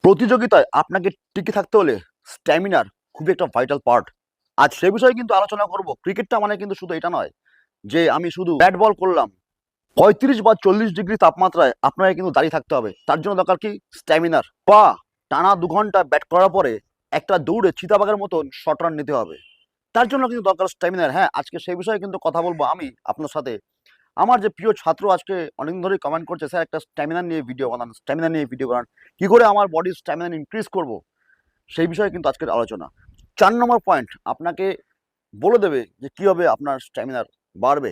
প্রতিযোগিতায় আপনাকে টিকে থাকতে হলে স্ট্যামিনার খুবই একটা ভাইটাল পার্ট। আজ সে বিষয়ে কিন্তু আলোচনা করব। ক্রিকেটটা মানে কিন্তু শুধু এটা নয় যে আমি শুধু ব্যাট বল করলাম। ৩৫ বা ৪০ ডিগ্রি তাপমাত্রায় আপনাকে কিন্তু দাঁড়িয়ে থাকতে হবে। তার জন্য দরকার কি স্ট্যামিনার। বা টানা ২ ঘন্টা ব্যাট করার পরে একটা দৌড়ে চিতাবাঘের মতন শর্ট রান নিতে হবে। তার জন্য কিন্তু দরকার স্ট্যামিনার। হ্যাঁ, আজকে সেই বিষয়ে কিন্তু কথা বলবো আমি আপনার সাথে। আমার যে প্রিয় ছাত্র আজকে অনেকদিন ধরেই কমেন্ট করছে, স্যার একটা স্ট্যামিনা নিয়ে ভিডিও বানান, স্ট্যামিনা নিয়ে ভিডিও বানান। কি করে আমার বডির স্ট্যামিনা ইনক্রিজ করব, সেই বিষয়ে কিন্তু আজকের আলোচনা। ৪ নম্বর পয়েন্ট আপনাকে বলে দেবে যে কীভাবে আপনার স্ট্যামিনার বাড়বে।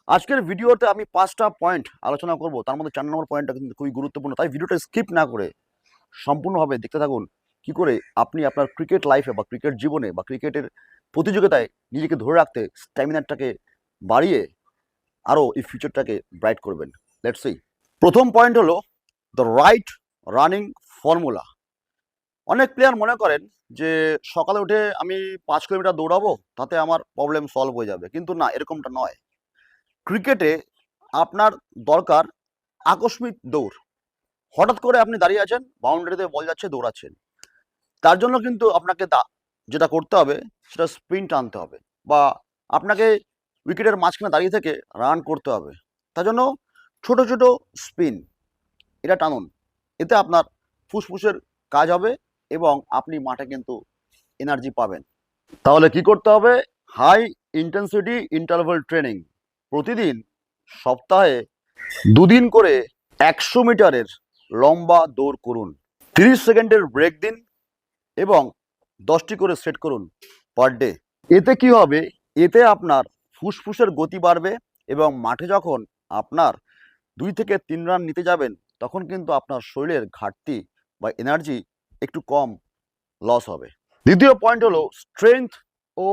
আজকের ভিডিওতে আমি ৫টা পয়েন্ট আলোচনা করব, তার মধ্যে ৪ নম্বর পয়েন্টটা কিন্তু খুবই গুরুত্বপূর্ণ। তাই ভিডিওটা স্কিপ না করে সম্পূর্ণভাবে দেখতে থাকুন। কি করে আপনি আপনার ক্রিকেট লাইফে বা ক্রিকেট জীবনে বা ক্রিকেটের প্রতিযোগিতায় নিজেকে ধরে রাখতে স্ট্যামিনারটাকে বাড়িয়ে আরও এই ফিউচারটাকে ব্রাইট করবেন। Let's see. প্রথম পয়েন্ট হলো দ্য রাইট রানিং ফর্মুলা। অনেক প্লেয়ার মনে করেন যে সকালে উঠে আমি ৫ কিলোমিটার দৌড়াবো, তাতে আমার প্রবলেম সলভ হয়ে যাবে। কিন্তু না, এরকমটা নয়। ক্রিকেটে আপনার দরকার আকস্মিক দৌড়। হঠাৎ করে আপনি দাঁড়িয়ে আছেন, বাউন্ডারিতে বল যাচ্ছে, দৌড়াচ্ছেন। তার জন্য কিন্তু আপনাকে যেটা করতে হবে সেটা স্প্রিন্ট আনতে হবে, বা আপনাকে উইকেটের মাঝখানে দাঁড়িয়ে থেকে রান করতে হবে। তার জন্য ছোট ছোট স্পিন এটা টানুন। এতে আপনার ফুসফুসের কাজ হবে এবং আপনি মাঠে কিন্তু এনার্জি পাবেন। তাহলে কি করতে হবে? High intensity interval training. প্রতিদিন সপ্তাহে ২ দিন করে ১০০ মিটারের লম্বা দৌড় করুন। ৩০ সেকেন্ডের ব্রেক দিন এবং ১০টি করে সেট করুন পার ডে। এতে কি হবে? এতে আপনার ফুসফুসের গতি বাড়বে এবং মাঠে যখন আপনার ২ থেকে ৩ রান নিতে যাবেন, তখন কিন্তু আপনার শরীরের ঘাটতি বা এনার্জি একটু কম লস হবে। দ্বিতীয় পয়েন্ট হলো স্ট্রেংথ ও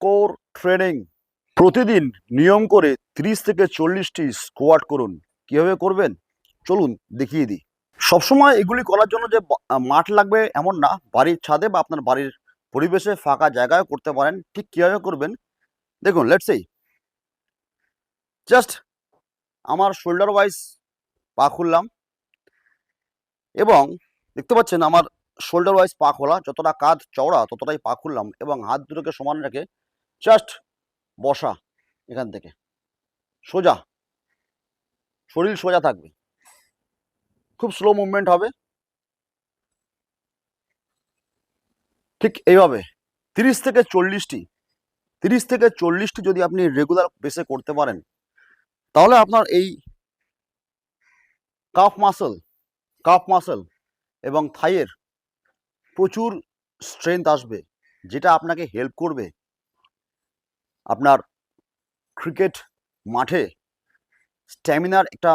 কোর ট্রেনিং। প্রতিদিন নিয়ম করে ৩০ থেকে ৪০টি স্কোয়াট করুন। কীভাবে করবেন চলুন দেখিয়ে দিই। সবসময় এগুলি করার জন্য যে মাঠ লাগবে এমন না, বাড়ির ছাদে বা আপনার বাড়ির পরিবেশে ফাঁকা জায়গায় করতে পারেন। ঠিক কীভাবে করবেন দেখুন। Let's see. জাস্ট আমার শোল্ডার ওয়াইজ পা খুললাম এবং দেখতে পাচ্ছেন আমার শোল্ডার ওয়াইজ পা খোলা, যতটা কাঁধ চওড়া ততটাই পা খুললাম এবং হাত দুটোকে সমান রেখে জাস্ট বসা। এখান থেকে সোজা, শরীর সোজা থাকবে, খুব স্লো মুভমেন্ট হবে। ঠিক এইভাবে ৩০ থেকে ৪০টি ৩০ থেকে ৪০টি যদি আপনি রেগুলার বেসে করতে পারেন, তাহলে আপনার এই কাফ মাসল এবং থাইয়ের প্রচুর স্ট্রেংথ আসবে, যেটা আপনাকে হেল্প করবে আপনার ক্রিকেট মাঠে স্ট্যামিনার একটা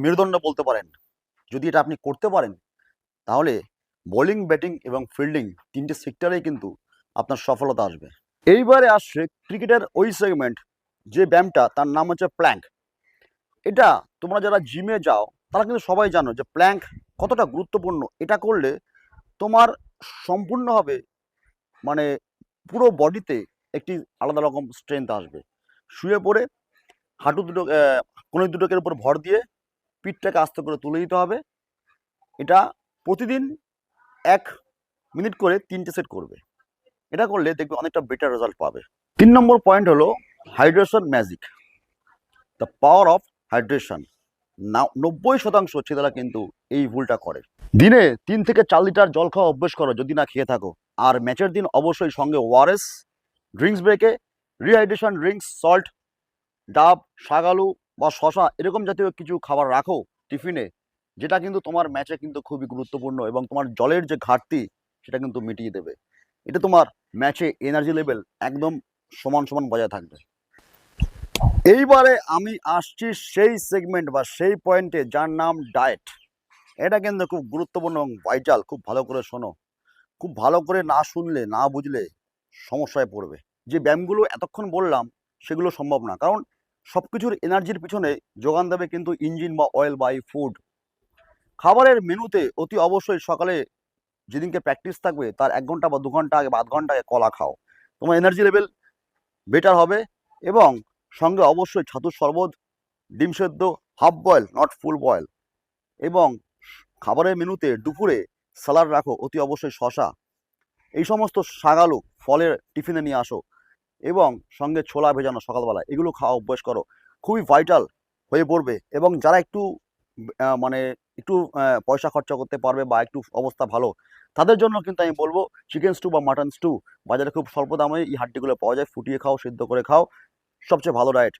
মেরুদণ্ড বলতে পারেন। যদি এটা আপনি করতে পারেন, তাহলে বোলিং, ব্যাটিং এবং ফিল্ডিং ৩টে সেক্টরেই কিন্তু আপনার সফলতা আসবে। এইবারে আসছে ক্রিকেটের ওই সেগমেন্ট, যে ব্যায়ামটা তার নাম হচ্ছে প্ল্যাঙ্ক। এটা তোমরা যারা জিমে যাও তারা কিন্তু সবাই জানো যে প্ল্যাঙ্ক কতটা গুরুত্বপূর্ণ। এটা করলে তোমার সম্পূর্ণভাবে পুরো বডিতে একটি আলাদা রকম স্ট্রেংথ আসবে। শুয়ে পড়ে হাঁটু দুটো কোণে দুটোকের উপর ভর দিয়ে পিঠটাকে আস্তে করে তুলে দিতে হবে। এটা প্রতিদিন ১ মিনিট করে ৩টে সেট করবে। এটা করলে দেখবে অনেকটা বেটার রেজাল্ট পাবে। ৩ নম্বর পয়েন্ট হলো hydration magic, the power of hydration. ৯০% ছেলেরা কিন্তু এই ভুলটা করে। দিনে ৩ থেকে ৪ লিটার জল খাওয়া অভ্যেস করো যদি না খেয়ে থাকো। আর ম্যাচের দিন অবশ্যই সঙ্গে ওআরএস, ড্রিঙ্কস ব্রেকে রিহাইড্রেশন ড্রিঙ্কস, সল্ট, ডাব, শাকালু বা শশা এরকম জাতীয় কিছু খাবার রাখো টিফিনে, যেটা কিন্তু তোমার ম্যাচে কিন্তু খুবই গুরুত্বপূর্ণ এবং তোমার জলের যে ঘাটতি সেটা কিন্তু মিটিয়ে দেবে। এটা তোমার ম্যাচে এনার্জি লেভেল একদম সমান সমান বজায় থাকবে। এইবারে আমি আসছি সেই সেগমেন্ট বা সেই পয়েন্টে যার নাম ডায়েট। এটা কিন্তু খুব গুরুত্বপূর্ণ এবং ভাইটাল। খুব ভালো করে শোনো। খুব ভালো করে না শুনলে, না বুঝলে সমস্যায় পড়বে। যে ব্যায়ামগুলো এতক্ষণ বললাম সেগুলো সম্ভব না, কারণ সব কিছুর এনার্জির পিছনে যোগান দেবে কিন্তু ইঞ্জিন বা অয়েল বা ফুড। খাবারের মেনুতে অতি অবশ্যই সকালে যেদিনকে প্র্যাকটিস থাকবে তার ১ ঘন্টা বা ২ ঘন্টা আগে বা আধ ঘন্টা আগে কলা খাও। তোমার এনার্জি লেভেল বেটার হবে এবং সঙ্গে অবশ্যই ছাতুর শরবত, ডিম সেদ্ধ, half boil not full boil. এবং খাবারের মেনুতে দুপুরে স্যালাড রাখো, অতি অবশ্যই শশা, এই সমস্ত শাকালু ফলের টিফিনে নিয়ে আসো এবং সঙ্গে ছোলা ভেজানো সকালবেলা, এগুলো খাওয়া অভ্যাস করো, খুবই ভাইটাল হয়ে পড়বে। এবং যারা একটু মানে একটু পয়সা খরচা করতে পারবে বা একটু অবস্থা ভালো, তাদের জন্য কিন্তু আমি বলবো চিকেন স্টু বা মাটন স্টু বাজারে খুব স্বল্প দামে এই হাড্ডিগুলো পাওয়া যায়, ফুটিয়ে খাও, সিদ্ধ করে খাও, সবচেয়ে ভালো ডায়েট।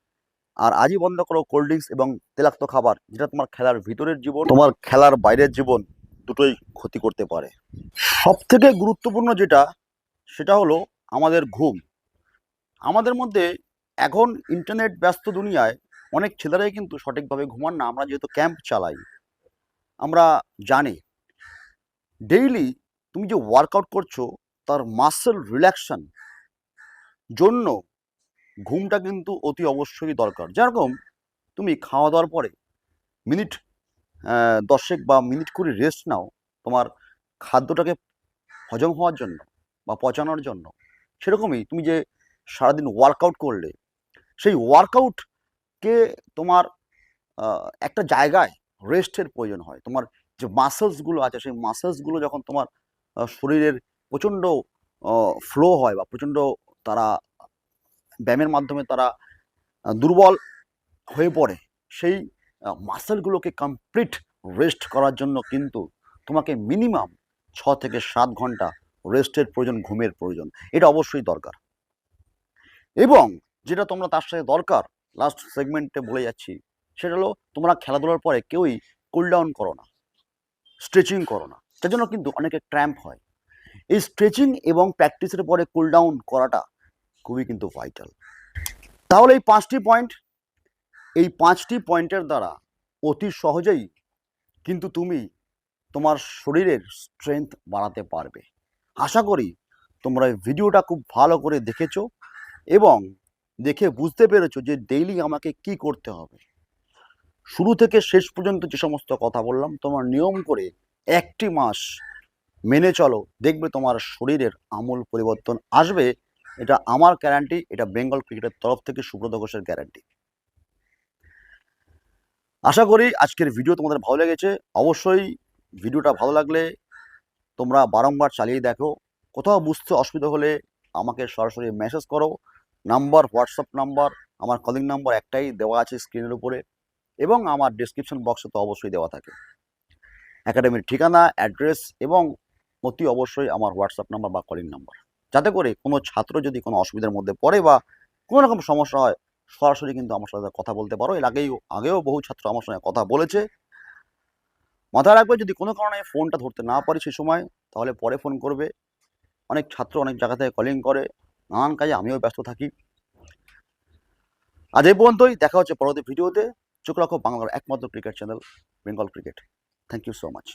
আর আজই বন্ধ করো কোল্ড ড্রিঙ্কস এবং তেলাক্ত খাবার, যেটা তোমার খেলার ভিতরের জীবন, তোমার খেলার বাইরের জীবন দুটোই ক্ষতি করতে পারে। সব থেকে গুরুত্বপূর্ণ যেটা, সেটা হলো আমাদের ঘুম। আমাদের মধ্যে এখন ইন্টারনেট ব্যস্ত দুনিয়ায় অনেক ছেলেরাই কিন্তু সঠিকভাবে ঘুমান না। আমরা যেহেতু ক্যাম্প চালাই, আমরা জানি ডেইলি তুমি যে ওয়ার্কআউট করছো তার মাসেল রিল্যাক্সন জন্য ঘুমটা কিন্তু অতি অবশ্যই দরকার। যেরকম তুমি খাওয়া দাওয়ার পরে মিনিট 10 বা মিনিট 20 রেস্ট নাও তোমার খাদ্যটাকে হজম হওয়ার জন্য বা পচানোর জন্য, সেরকমই তুমি যে সারাদিন ওয়ার্কআউট করলে সেই ওয়ার্কআউটকে তোমার একটা জায়গায় রেস্টের প্রয়োজন হয়। তোমার যে মাসলসগুলো আছে সেই মাসলসগুলো যখন তোমার শরীরের প্রচণ্ড ফ্লো হয় বা প্রচণ্ড তারা ব্যায়ামের মাধ্যমে তারা দুর্বল হয়ে পড়ে, সেই মাসলগুলোকে কমপ্লিট রেস্ট করার জন্য কিন্তু তোমাকে মিনিমাম 6 থেকে 7 ঘন্টা রেস্টের প্রয়োজন, ঘুমের প্রয়োজন। এটা অবশ্যই দরকার। এবং যেটা তোমরা তার সাথে দরকার, লাস্ট সেগমেন্টে বলে যাচ্ছি, সেটা হলো তোমরা খেলাধুলার পরে কেউই কুল ডাউন করো না, স্ট্রেচিং করো না। তার জন্য কিন্তু অনেকে ক্র্যাম্প হয়। এই স্ট্রেচিং এবং প্র্যাকটিসের পরে কুল ডাউন করাটা খুবই কিন্তু ভাইটাল। তাহলে এই 5টি পয়েন্ট, এই 5টি পয়েন্টের দ্বারা অতি সহজেই কিন্তু তুমি তোমার শরীরের স্ট্রেংথ বাড়াতে পারবে। আশা করি তোমরা এই ভিডিওটা খুব ভালো করে দেখেছো এবং দেখে বুঝতে পেরেছো যে ডেইলি আমাকে কি করতে হবে। শুরু থেকে শেষ পর্যন্ত যে সমস্ত কথা বললাম, তোমার নিয়ম করে 1টি মাস মেনে চলো, দেখবে তোমার শরীরের আমূল পরিবর্তন আসবে। এটা আমার গ্যারান্টি, এটা বেঙ্গল ক্রিকেটের তরফ থেকে সুব্রত ঘোষের গ্যারান্টি। আশা করি আজকের ভিডিও তোমাদের ভালো লেগেছে। অবশ্যই ভিডিওটা ভালো লাগলে তোমরা বারংবার চালিয়ে দেখো। কোথাও বুঝতে অসুবিধা হলে আমাকে সরাসরি মেসেজ করো। নাম্বার, হোয়াটসঅ্যাপ নাম্বার, আমার কলিং নাম্বার একটাই দেওয়া আছে স্ক্রিনের উপরে এবং আমার ডেসক্রিপশন বক্সে তো অবশ্যই দেওয়া থাকে একাডেমির ঠিকানা, অ্যাড্রেস এবং অতি অবশ্যই আমার হোয়াটসঅ্যাপ নাম্বার বা কলিং নাম্বার, যাতে করে কোনো ছাত্র যদি কোনো অসুবিধার মধ্যে পড়ে বা কোনো রকম সমস্যা হয়, সরাসরি কিন্তু আমার সাথে কথা বলতে পারো। এর আগেও বহু ছাত্র আমার সঙ্গে কথা বলেছে। মাথায় রাখবে, যদি কোনো কারণে ফোনটা ধরতে না পারি সেই সময়, তাহলে পরে ফোন করবে। অনেক ছাত্র অনেক জায়গা থেকে কলিং করে, নানান কাজে আমিও ব্যস্ত থাকি। আজ এই পর্যন্তই, দেখা হচ্ছে পরবর্তী ভিডিওতে। চোখ রাখো বাংলার একমাত্র cricket channel Bengal cricket. Thank you so much.